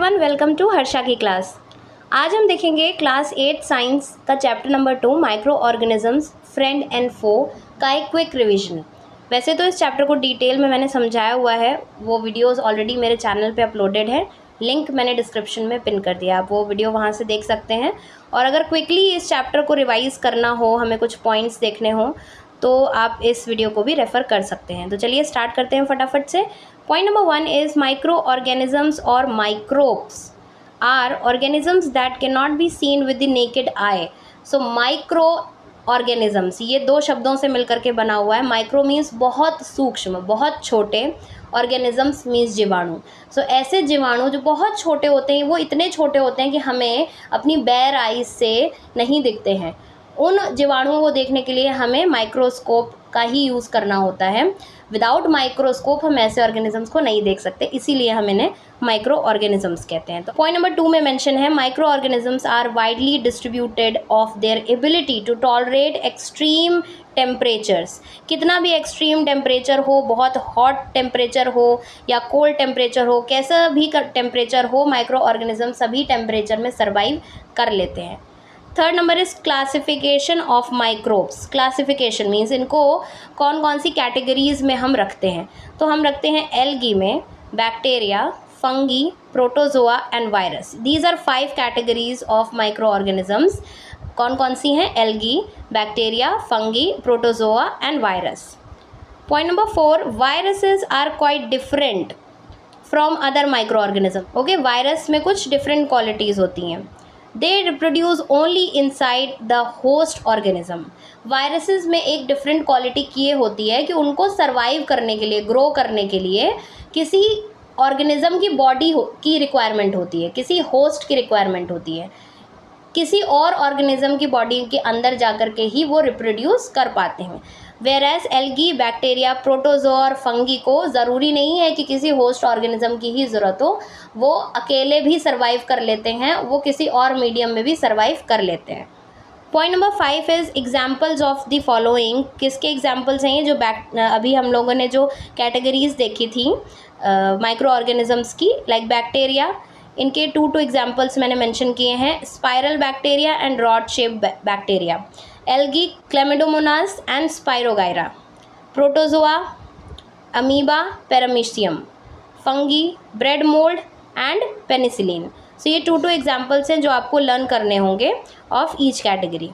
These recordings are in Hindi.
एवरीवन, वेलकम टू हर्षा की क्लास। आज हम देखेंगे क्लास 8 साइंस का chapter number 2 microorganisms friend and foe का एक क्विक रिवीजन। वैसे तो इस चैप्टर को डिटेल में मैंने समझाया हुआ है, वो वीडियोस ऑलरेडी मेरे चैनल पे अपलोडेड है, लिंक मैंने डिस्क्रिप्शन में पिन कर दिया, आप वो वीडियो वहाँ से देख सकते हैं। और अगर क्विकली इस चैप्टर को रिवाइज़ करना हो, हमें कुछ पॉइंट्स देखने हो, तो आप इस वीडियो को भी रेफ़र कर सकते हैं। तो चलिए स्टार्ट करते हैं फटाफट से। Point number 1 is microorganisms और microbes are organisms that can not be seen with the naked eye. So microorganisms, ये दो शब्दों से मिलकर के बना हुआ है। माइक्रो मीन्स बहुत सूक्ष्म, बहुत छोटे, ऑर्गेनिजम्स मीन्स जीवाणु। सो ऐसे जीवाणु जो बहुत छोटे होते हैं, वो इतने छोटे होते हैं कि हमें अपनी बेयर आइज से नहीं दिखते हैं। उन जीवाणुओं को देखने के लिए हमें माइक्रोस्कोप का ही यूज़ करना होता है। विदाउट माइक्रोस्कोप हम ऐसे ऑर्गेनिजम्स को नहीं देख सकते, इसीलिए हम इन्हें माइक्रो ऑर्गेनिजम्स कहते हैं। तो पॉइंट नंबर 2 में मेंशन है, micro organisms are widely distributed of their ability to tolerate extreme temperatures. कितना भी एक्सट्रीम टेम्परेचर हो, बहुत हॉट टेम्परेचर हो या कोल्ड टेम्परेचर हो, कैसा भी टेम्परेचर हो, माइक्रो ऑर्गेनिज्म सभी टेम्परेचर में सर्वाइव कर लेते हैं। Third number is classification of microbes. Classification means इनको कौन कौन सी कैटेगरीज़ में हम रखते हैं। तो हम रखते हैं एल्गी में bacteria, fungi, protozoa and virus. These are 5 categories of micro organisms. कौन कौन सी हैं? Algae, bacteria, fungi, protozoa and virus. Point number 4, viruses are quite different from other micro organism. Okay, virus में कुछ डिफरेंट क्वालिटीज़ होती हैं। They reproduce only inside the host organism. Viruses में एक डिफरेंट क्वालिटी ये होती है कि उनको सर्वाइव करने के लिए, ग्रो करने के लिए किसी ऑर्गेनिज्म की बॉडी की रिक्वायरमेंट होती है, किसी होस्ट की रिक्वायरमेंट होती है। किसी और ऑर्गेनिज्म की बॉडी के अंदर जाकर के ही वो रिप्रोड्यूस कर पाते हैं। वेरएज एल्गी, बैक्टीरिया, प्रोटोजोआ और फंगी को ज़रूरी नहीं है कि किसी होस्ट ऑर्गेनिज्म की ही ज़रूरत हो, वो अकेले भी सर्वाइव कर लेते हैं, वो किसी और मीडियम में भी सर्वाइव कर लेते हैं। Point number 5 is examples of the following. किसके एग्जाम्पल्स हैं ये? जो अभी हम लोगों ने जो कैटेगरीज देखी थी माइक्रो ऑर्गेनिजम्स की, लाइक बैक्टीरिया, इनके 2 एग्जाम्पल्स मैंने मेंशन किए हैं, spiral bacteria and rod shape bacteria. Algae, chlamydomonas and spirogyra. Protozoa, amoeba, paramecium. Fungi, bread mould and penicillin. So ये 2 एग्जाम्पल्स हैं जो आपको लर्न करने होंगे ऑफ ईच कैटेगरी।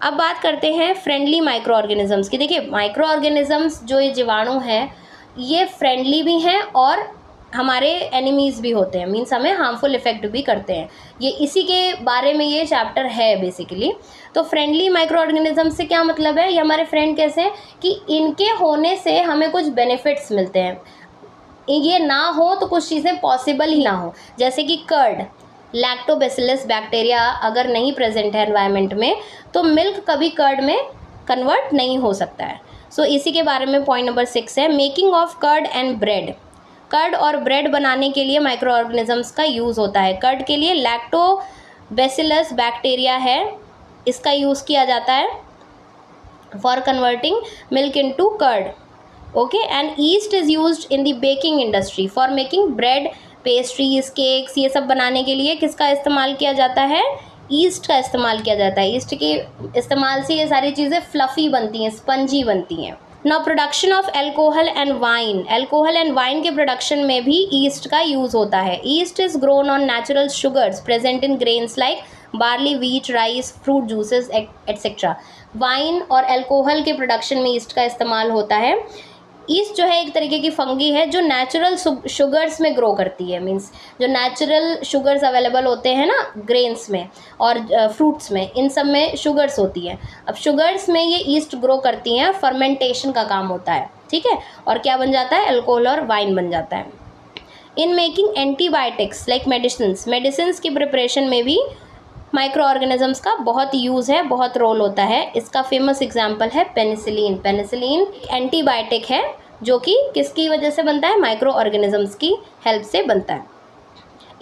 अब बात करते हैं फ्रेंडली माइक्रो ऑर्गेनिजम्स की। देखिए, माइक्रो ऑर्गेनिजम्स जो ये जीवाणु हैं, ये फ्रेंडली भी हैं और हमारे एनिमीज़ भी होते हैं, मीन्स हमें हार्मफुल इफ़ेक्ट भी करते हैं। ये इसी के बारे में ये चैप्टर है बेसिकली। तो फ्रेंडली माइक्रो ऑर्गेनिज्म से क्या मतलब है? ये हमारे फ्रेंड कैसे हैं कि इनके होने से हमें कुछ बेनिफिट्स मिलते हैं। ये ना हो तो कुछ चीज़ें पॉसिबल ही ना हो, जैसे कि कर्ड, लैक्टोबैसिलस बैक्टीरिया अगर नहीं प्रेजेंट है एनवायरनमेंट में, तो मिल्क कभी कर्ड में कन्वर्ट नहीं हो सकता है। सो इसी के बारे में पॉइंट नंबर 6 है, making of curd and bread. Curd और ब्रेड बनाने के लिए माइक्रो ऑर्गेनिजम्स का यूज़ होता है। कर्ड के लिए लैक्टोबैसिलस बैक्टीरिया है, इसका यूज़ किया जाता है for converting milk into curd. Okay, and yeast is used in the baking industry for making bread, pastries, cakes, ये सब बनाने के लिए किसका इस्तेमाल किया जाता है? ईस्ट का इस्तेमाल किया जाता है। ईस्ट के इस्तेमाल से ये सारी चीज़ें फ्लफ़ी बनती हैं, स्पंजी बनती हैं। Now production of alcohol and wine. Alcohol and wine के प्रोडक्शन में भी ईस्ट का यूज़ होता है। East is grown on natural sugars present in grains like barley, wheat, rice, fruit juices etcetera. Wine और एल्कोहल के प्रोडक्शन में ईस्ट का इस्तेमाल होता है। ईस्ट जो है एक तरीके की फंगी है जो नेचुरल शुगर्स में ग्रो करती है, मींस जो नेचुरल शुगर्स अवेलेबल होते हैं ना ग्रेन्स में और फ्रूट्स में, इन सब में शुगर्स होती है। अब शुगर्स में ये ईस्ट ग्रो करती हैं, फर्मेंटेशन का काम होता है, ठीक है, और क्या बन जाता है? अल्कोहल और वाइन बन जाता है। In making antibiotics like medicines की प्रिपरेशन में भी माइक्रो ऑर्गेनिजम्स का बहुत यूज़ है, बहुत रोल होता है। इसका फेमस एग्जांपल है पेनिसिलिन। पेनिसिलिन एंटीबायोटिक है जो कि किसकी वजह से बनता है? माइक्रो ऑर्गेनिजम्स की हेल्प से बनता है।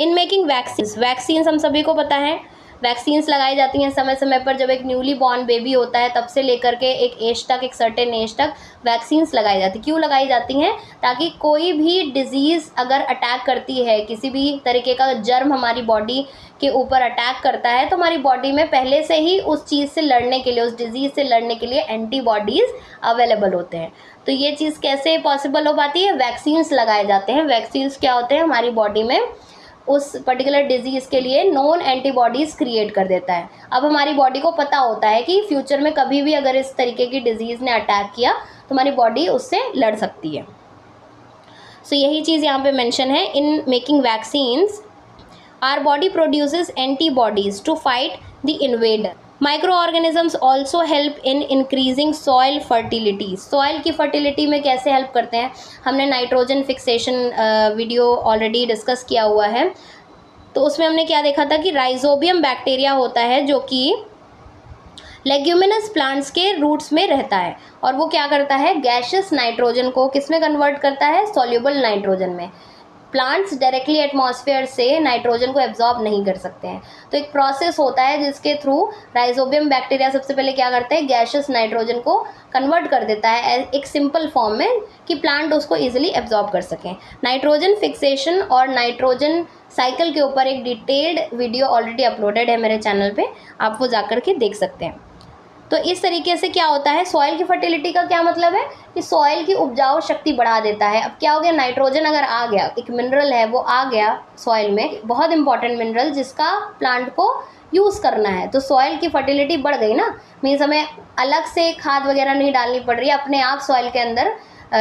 इन मेकिंग वैक्सीन्स हम सभी को पता है, वैक्सीन्स लगाई जाती हैं समय समय पर। जब एक न्यूली बॉर्न बेबी होता है तब से लेकर के एक एज तक, एक सर्टेन एज तक वैक्सीन्स लगाई जाती। क्यों लगाई जाती हैं? ताकि कोई भी डिजीज़ अगर अटैक करती है, किसी भी तरीके का जर्म हमारी बॉडी के ऊपर अटैक करता है, तो हमारी बॉडी में पहले से ही उस चीज़ से लड़ने के लिए, उस डिज़ीज़ से लड़ने के लिए एंटीबॉडीज़ अवेलेबल होते हैं। तो ये चीज़ कैसे पॉसिबल हो पाती है? वैक्सीन्स लगाए जाते हैं। वैक्सीन्स क्या होते हैं? हमारी बॉडी में उस पर्टिकुलर डिजीज़ के लिए नोन एंटीबॉडीज़ क्रिएट कर देता है। अब हमारी बॉडी को पता होता है कि फ्यूचर में कभी भी अगर इस तरीके की डिजीज़ ने अटैक किया तो हमारी बॉडी उससे लड़ सकती है। सो यही चीज़ यहाँ पे मेंशन है। In making vaccines our body produces antibodies to fight the invader. Micro organisms also help in increasing soil fertility. Soil की फर्टिलिटी में कैसे हेल्प करते हैं? हमने nitrogen fixation video already discuss किया हुआ है। तो उसमें हमने क्या देखा था कि राइजोबियम बैक्टीरिया होता है जो कि लेग्यूमिनस प्लांट्स के रूट्स में रहता है, और वो क्या करता है? गैशियस नाइट्रोजन को किस में कन्वर्ट करता है? सॉल्युबल नाइट्रोजन में। प्लांट्स डायरेक्टली एटमॉस्फेयर से नाइट्रोजन को एब्जॉर्ब नहीं कर सकते हैं। तो एक प्रोसेस होता है जिसके थ्रू राइजोबियम बैक्टीरिया सबसे पहले क्या करते हैं? गैशियस नाइट्रोजन को कन्वर्ट कर देता है एक सिंपल फॉर्म में कि प्लांट उसको ईजिली एब्जॉर्ब कर सकें। नाइट्रोजन फिक्सेशन और नाइट्रोजन साइकिल के ऊपर एक डिटेल्ड वीडियो ऑलरेडी अपलोडेड है मेरे चैनल पे, आप वो जाकर के देख सकते हैं। तो इस तरीके से क्या होता है? सॉइल की फर्टिलिटी का क्या मतलब है कि सॉइल की उपजाऊ शक्ति बढ़ा देता है। अब क्या हो गया? नाइट्रोजन अगर आ गया, एक मिनरल है वो आ गया सॉइल में, बहुत इंपॉर्टेंट मिनरल जिसका प्लांट को यूज़ करना है, तो सॉइल की फर्टिलिटी बढ़ गई ना। मीन्स हमें अलग से खाद वगैरह नहीं डालनी पड़ रही है, अपने आप सॉइल के अंदर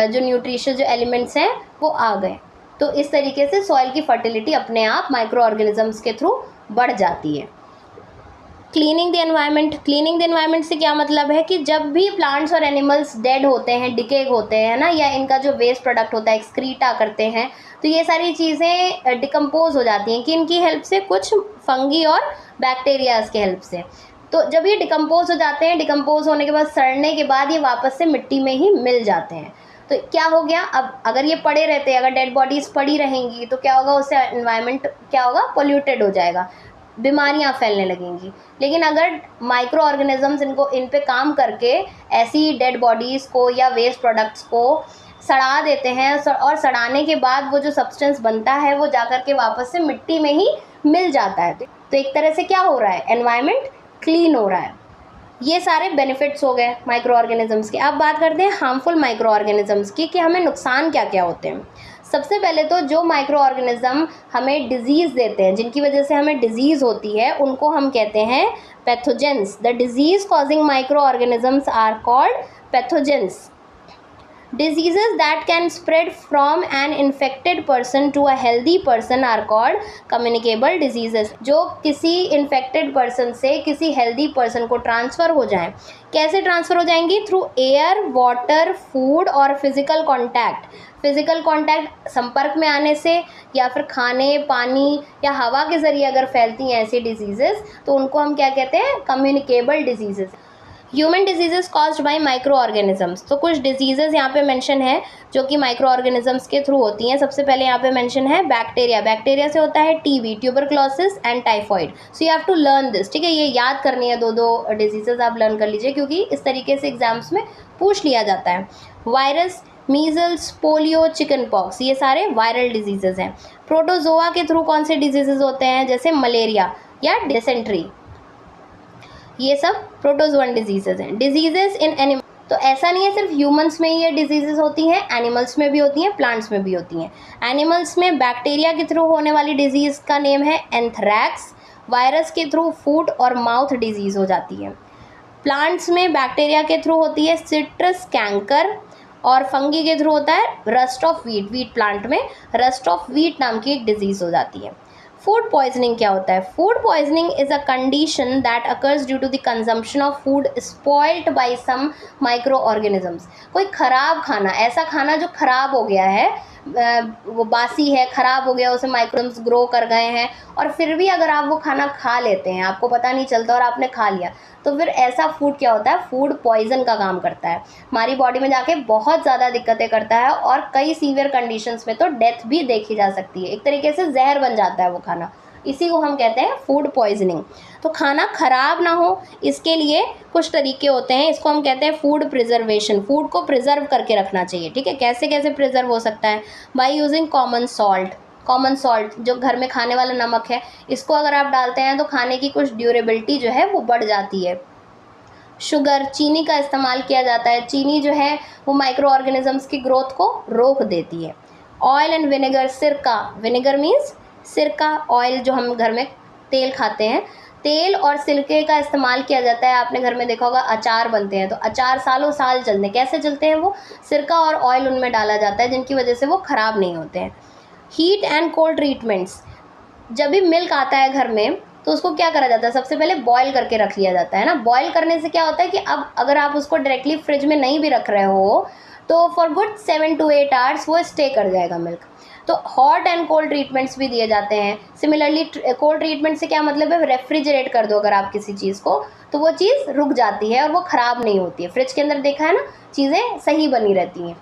जो न्यूट्रिशियस जो एलिमेंट्स हैं वो आ गए। तो इस तरीके से सॉइल की फर्टिलिटी अपने आप माइक्रो ऑर्गेनिजम्स के थ्रू बढ़ जाती है। Cleaning the environment. Cleaning the environment से क्या मतलब है कि जब भी प्लांट्स और एनिमल्स डेड होते हैं, डिके होते हैं ना, या इनका जो वेस्ट प्रोडक्ट होता है एक्सक्रीटा करते हैं, तो ये सारी चीज़ें डिकम्पोज हो जाती हैं कि इनकी हेल्प से, कुछ फंगी और बैक्टीरियाज के हेल्प से। तो जब ये डिकम्पोज हो जाते हैं, डिकम्पोज होने के बाद, सड़ने के बाद ये वापस से मिट्टी में ही मिल जाते हैं। तो क्या हो गया? अब अगर ये पड़े रहते हैं, अगर डेड बॉडीज़ पड़ी रहेंगी तो क्या होगा? उससे एनवायरनमेंट क्या होगा? पोल्यूटेड हो जाएगा, बीमारियां फैलने लगेंगी। लेकिन अगर माइक्रो ऑर्गेनिजम्स इन पे काम करके ऐसी डेड बॉडीज़ को या वेस्ट प्रोडक्ट्स को सड़ा देते हैं, और सड़ाने के बाद वो जो सब्सटेंस बनता है वो जाकर के वापस से मिट्टी में ही मिल जाता है। तो एक तरह से क्या हो रहा है? एनवायरनमेंट क्लीन हो रहा है। ये सारे बेनिफिट्स हो गए माइक्रो ऑर्गेनिजम्स के। अब बात करते हैं हार्मफुल माइक्रो ऑर्गेनिजम्स की, कि हमें नुकसान क्या क्या होते हैं। सबसे पहले तो जो माइक्रो ऑर्गेनिज्म हमें डिजीज़ देते हैं, जिनकी वजह से हमें डिजीज़ होती है, उनको हम कहते हैं pathogens. The disease causing micro organisms are called pathogens. Diseases that can spread from an infected person to a healthy person are called communicable diseases। जो किसी infected person से किसी healthy person को ट्रांसफ़र हो जाएं। कैसे ट्रांसफ़र हो जाएंगी? थ्रू एयर, वाटर, फूड और फिज़िकल कॉन्टैक्ट। फिज़िकल कॉन्टैक्ट संपर्क में आने से, या फिर खाने, पानी या हवा के ज़रिए अगर फैलती हैं ऐसी डिजीज़ेज़, तो उनको हम क्या कहते हैं? Communicable diseases. Human diseases caused by micro organisms. तो कुछ डिजीज़ेज़ यहाँ पे मेंशन है जो कि माइक्रो ऑर्गेनिजम्स के थ्रू होती हैं। सबसे पहले यहाँ पे मेंशन है बैक्टीरिया। बैक्टीरिया से होता है TB, tuberculosis and typhoid. So you have to learn this, ठीक है? ये याद करनी है, दो डिजीज़ेज़ आप लर्न कर लीजिए, क्योंकि इस तरीके से एग्जाम्स में पूछ लिया जाता है। Virus, measles, polio, chicken pox, ये सारे वायरल डिजीज़ेज़ हैं। प्रोटोजोआ के थ्रू कौन से डिजीज़ेज़ होते हैं? जैसे मलेरिया या डिसेंट्री, ये सब प्रोटोजोअन डिजीज़ेज़ हैं। डिजीज़ेज़ इन एनिमल, तो ऐसा नहीं है सिर्फ ह्यूमंस में ये डिजीज़ेज़ होती हैं, एनिमल्स में भी होती हैं, प्लांट्स में भी होती हैं। एनिमल्स में बैक्टीरिया के थ्रू होने वाली डिजीज़ का नेम है एंथ्रैक्स। वायरस के थ्रू फूट और माउथ डिजीज़ हो जाती है। प्लांट्स में बैक्टीरिया के थ्रू होती है सिट्रस कैंकर, और फंगी के थ्रू होता है rust of wheat. Wheat plant में रस्ट ऑफ वीट नाम की एक डिजीज़ हो जाती है। फूड पॉइजनिंग क्या होता है? Food poisoning is a condition that occurs due to the consumption of food spoiled by some micro organisms. कोई ख़राब खाना, ऐसा खाना जो ख़राब हो गया है, वो बासी है, ख़राब हो गया, उसे माइक्रोब्स ग्रो कर गए हैं, और फिर भी अगर आप वो खाना खा लेते हैं, आपको पता नहीं चलता और आपने खा लिया, तो फिर ऐसा फूड क्या होता है? फूड पॉइजन का काम करता है। हमारी बॉडी में जाके बहुत ज़्यादा दिक्कतें करता है, और कई सीवियर कंडीशंस में तो डेथ भी देखी जा सकती है। एक तरीके से जहर बन जाता है वो खाना, इसी को हम कहते हैं फूड पॉइजनिंग। तो खाना खराब ना हो इसके लिए कुछ तरीके होते हैं, इसको हम कहते हैं फूड प्रिजर्वेशन। फूड को प्रिजर्व करके रखना चाहिए, ठीक है। कैसे कैसे प्रिजर्व हो सकता है? By using common salt. Common salt जो घर में खाने वाला नमक है, इसको अगर आप डालते हैं तो खाने की कुछ ड्यूरेबिलिटी जो है वो बढ़ जाती है। शुगर, चीनी का इस्तेमाल किया जाता है। चीनी जो है वो माइक्रो ऑर्गेनिजम्स की ग्रोथ को रोक देती है। ऑयल एंड विनेगर, सिरका, विनेगर मीन्स सिरका, ऑयल जो हम घर में तेल खाते हैं, तेल और सिरके का इस्तेमाल किया जाता है। आपने घर में देखा होगा अचार बनते हैं तो अचार सालों साल चलते हैं। कैसे चलते हैं? वो सिरका और ऑयल उनमें डाला जाता है जिनकी वजह से वो ख़राब नहीं होते हैं। हीट एंड कोल्ड ट्रीटमेंट्स, जब भी मिल्क आता है घर में तो उसको क्या करा जाता है? सबसे पहले बॉईल करके रख लिया जाता है ना। बॉईल करने से क्या होता है कि अब अगर आप उसको डायरेक्टली फ्रिज में नहीं भी रख रहे हो तो फॉर गुड 7 to 8 आवर्स वो स्टे कर जाएगा मिल्क। तो हॉट एंड कोल्ड ट्रीटमेंट्स भी दिए जाते हैं। सिमिलरली कोल्ड ट्रीटमेंट से क्या मतलब है? रेफ्रिजरेट कर दो अगर आप किसी चीज़ को तो वो चीज़ रुक जाती है और वो ख़राब नहीं होती है। फ्रिज के अंदर देखा है ना, चीज़ें सही बनी रहती हैं।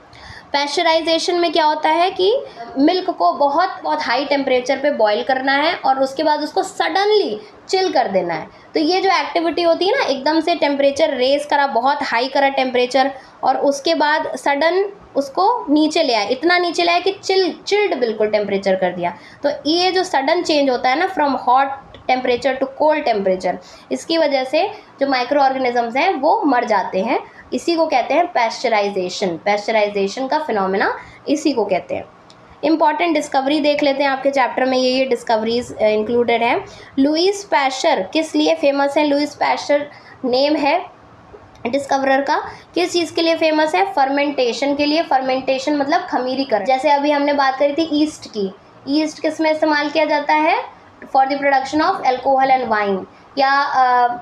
पैस्चराइजेशन में क्या होता है कि मिल्क को बहुत बहुत हाई टेम्परेचर पे बॉईल करना है और उसके बाद उसको सडनली चिल कर देना है। तो ये जो एक्टिविटी होती है ना, एकदम से टेम्परेचर रेस करा, बहुत हाई करा टेम्परेचर और उसके बाद सडन उसको नीचे ले आया, इतना नीचे ले आया कि चिल्ड बिल्कुल टेम्परेचर कर दिया। तो ये जो सडन चेंज होता है ना from hot temperature to cold temperature, इसकी वजह से जो माइक्रो ऑर्गेनिजम्स हैं वो मर जाते हैं। इसी को कहते हैं पैस्चराइजेशन। पैस्चराइजेशन का फिनोमेना इसी को कहते हैं। इंपॉर्टेंट डिस्कवरी देख लेते हैं आपके चैप्टर में, ये डिस्कवरीज इंक्लूडेड हैं। लुईस पैस्चर किस लिए फेमस है? लुईस पैस्चर नेम है डिस्कवरर का, किस चीज़ के लिए फेमस है? फर्मेंटेशन के लिए। फर्मेंटेशन मतलब खमीरीकरण। जैसे अभी हमने बात करी थी ईस्ट की, ईस्ट किस में इस्तेमाल किया जाता है? For the production of alcohol and wine. या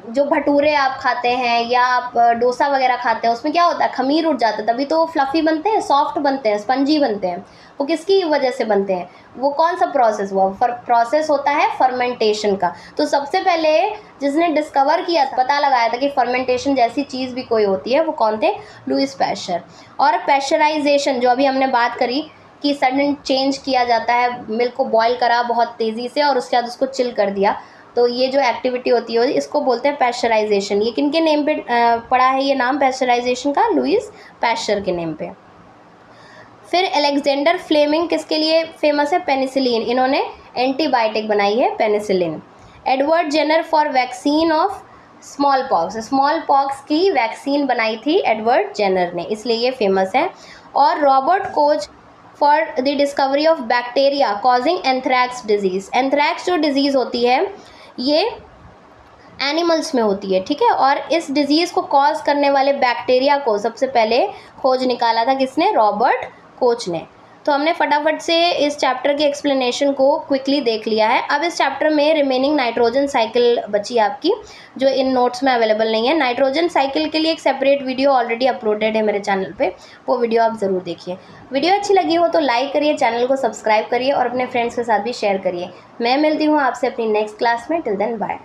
जो भटूरे आप खाते हैं या आप डोसा वगैरह खाते हैं उसमें क्या होता है? खमीर उठ जाता है, तभी तो फ्लफ़ी बनते हैं, सॉफ्ट बनते हैं, स्पंजी बनते हैं। वो किसकी वजह से बनते हैं? वो कौन सा प्रोसेस हुआ? प्रोसेस होता है फर्मेंटेशन का। तो सबसे पहले जिसने डिस्कवर किया था, पता लगाया था कि फर्मेंटेशन जैसी चीज़ भी कोई होती है, वो कौन थे? Lewis pasture. और पैस्चराइजेशन जो अभी हमने बात करी कि सडन चेंज किया जाता है, मिल्क को बॉयल करा बहुत तेज़ी से और उसके बाद उसको चिल कर दिया, तो ये जो एक्टिविटी होती है इसको बोलते हैं पैस्चराइजेशन। ये किन के नेम पे पड़ा है ये नाम पैस्चराइजेशन का? लुईस पैस्चर के नेम पे। फिर अलेक्जेंडर फ्लेमिंग किसके लिए फेमस है? पेनिसिलिन। इन्होंने एंटीबायोटिक बनाई है penicillin. Edward Jenner for vaccine of smallpox. Smallpox की वैक्सीन बनाई थी एडवर्ड जेनर ने, इसलिए ये फेमस है। और Robert Koch for the discovery of bacteria causing anthrax disease. Anthrax जो डिजीज़ होती है ये एनिमल्स में होती है, ठीक है। और इस डिजीज़ को कॉज करने वाले बैक्टीरिया को सबसे पहले खोज निकाला था किसने? रॉबर्ट कोच ने। तो हमने फटाफट से इस चैप्टर के एक्सप्लेनेशन को क्विकली देख लिया है। अब इस चैप्टर में रिमेनिंग नाइट्रोजन साइकिल बची आपकी, जो इन नोट्स में अवेलेबल नहीं है। नाइट्रोजन साइकिल के लिए एक सेपरेट वीडियो ऑलरेडी अपलोडेड है मेरे चैनल पे, वो वीडियो आप ज़रूर देखिए। वीडियो अच्छी लगी हो तो लाइक करिए, चैनल को सब्सक्राइब करिए और अपने फ्रेंड्स के साथ भी शेयर करिए। मैं मिलती हूँ आपसे अपनी नेक्स्ट क्लास में। Till then bye.